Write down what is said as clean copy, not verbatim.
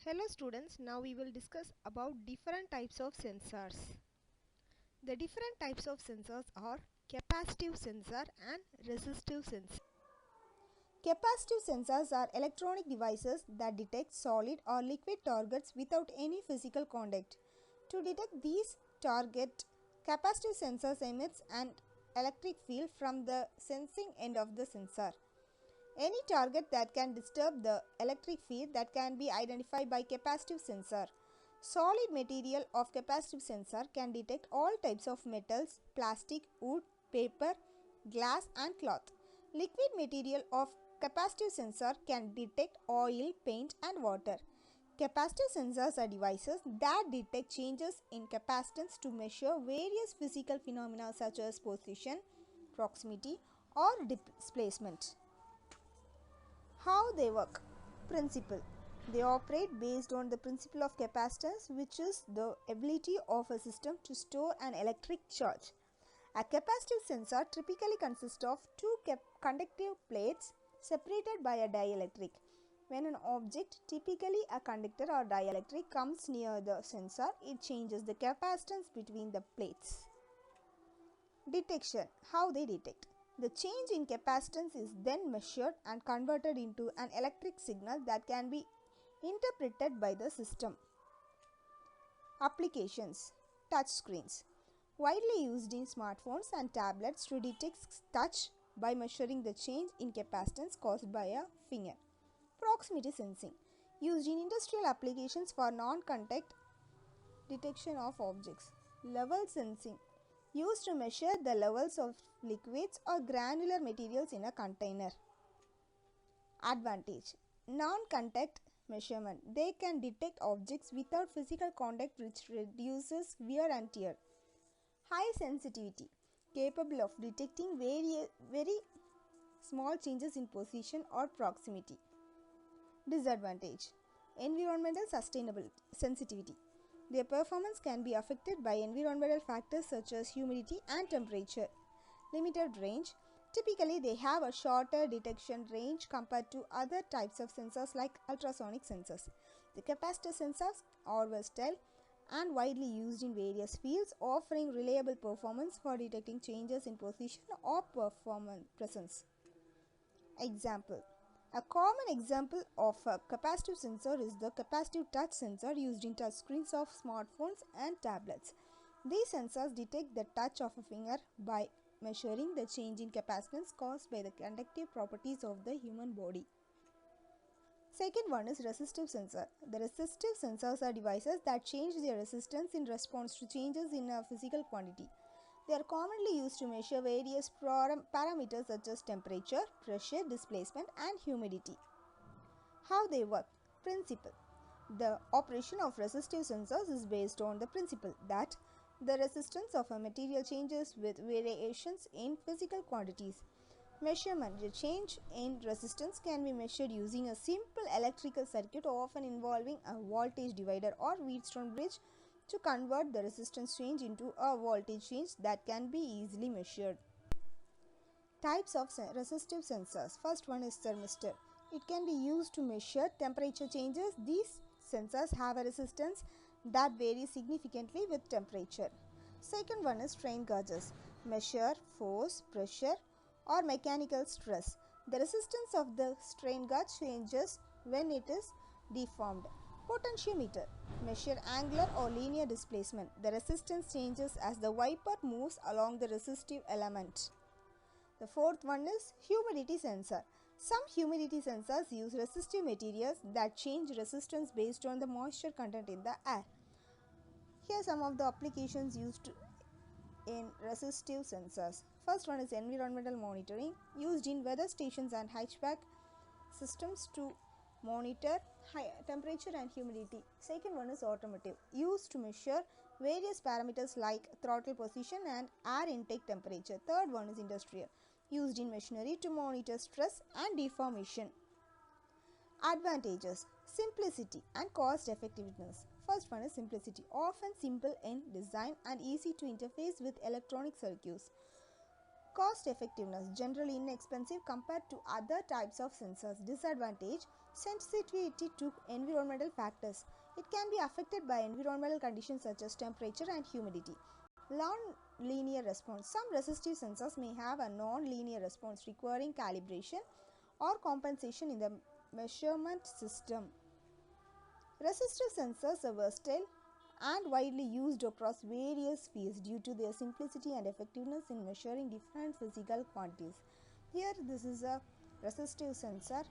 Hello students, now we will discuss about different types of sensors. The different types of sensors are capacitive sensor and resistive sensor. Capacitive sensors are electronic devices that detect solid or liquid targets without any physical contact. To detect these targets, capacitive sensors emits an electric field from the sensing end of the sensor. Any target that can disturb the electric field that can be identified by capacitive sensor. Solid material of capacitive sensor can detect all types of metals, plastic, wood, paper, glass and cloth. Liquid material of capacitive sensor can detect oil, paint and water. Capacitive sensors are devices that detect changes in capacitance to measure various physical phenomena such as position, proximity or displacement. How they work? Principle. They operate based on the principle of capacitance, which is the ability of a system to store an electric charge. A capacitive sensor typically consists of two conductive plates separated by a dielectric. When an object, typically a conductor or dielectric, comes near the sensor, it changes the capacitance between the plates. Detection. How they detect? The change in capacitance is then measured and converted into an electric signal that can be interpreted by the system. Applications. Touch screens. Widely used in smartphones and tablets to detect touch by measuring the change in capacitance caused by a finger. Proximity sensing. Used in industrial applications for non-contact detection of objects. Level sensing. Used to measure the levels of liquids or granular materials in a container. Advantage. Non-contact measurement. They can detect objects without physical contact, which reduces wear and tear. High sensitivity. Capable of detecting very small changes in position or proximity. Disadvantage. Environmental sustainability sensitivity. Their performance can be affected by environmental factors such as humidity and temperature. Limited range. Typically, they have a shorter detection range compared to other types of sensors like ultrasonic sensors. The capacitor sensors are versatile and widely used in various fields, offering reliable performance for detecting changes in position or presence. Example. A common example of a capacitive sensor is the capacitive touch sensor used in touch screens of smartphones and tablets. These sensors detect the touch of a finger by measuring the change in capacitance caused by the conductive properties of the human body. Second one is resistive sensor. The resistive sensors are devices that change their resistance in response to changes in a physical quantity. They are commonly used to measure various parameters such as temperature, pressure, displacement and humidity. How they work? Principle. The operation of resistive sensors is based on the principle that the resistance of a material changes with variations in physical quantities. Measurement. The change in resistance can be measured using a simple electrical circuit, often involving a voltage divider or Wheatstone bridge, to convert the resistance change into a voltage change that can be easily measured. Types of resistive sensors. First one is thermistor. It can be used to measure temperature changes. These sensors have a resistance that varies significantly with temperature. Second one is strain gauges. Measure force, pressure or mechanical stress. The resistance of the strain gauge changes when it is deformed. Potentiometer. Measure angular or linear displacement. The resistance changes as the wiper moves along the resistive element. The fourth one is humidity sensor. Some humidity sensors use resistive materials that change resistance based on the moisture content in the air. Here are some of the applications used in resistive sensors. First one is environmental monitoring, used in weather stations and HVAC systems to monitor temperature and humidity. Second one is automotive, used to measure various parameters like throttle position and air intake temperature. Third one is industrial, used in machinery to monitor stress and deformation. Advantages: simplicity and cost effectiveness. First one is simplicity, often simple in design and easy to interface with electronic circuits. Cost effectiveness, generally inexpensive compared to other types of sensors. Disadvantage: Sensitivity to environmental factors. It can be affected by environmental conditions such as temperature and humidity. Non-linear response. Some resistive sensors may have a non-linear response requiring calibration or compensation in the measurement system. Resistive sensors are versatile and widely used across various fields due to their simplicity and effectiveness in measuring different physical quantities. Here this is a resistive sensor.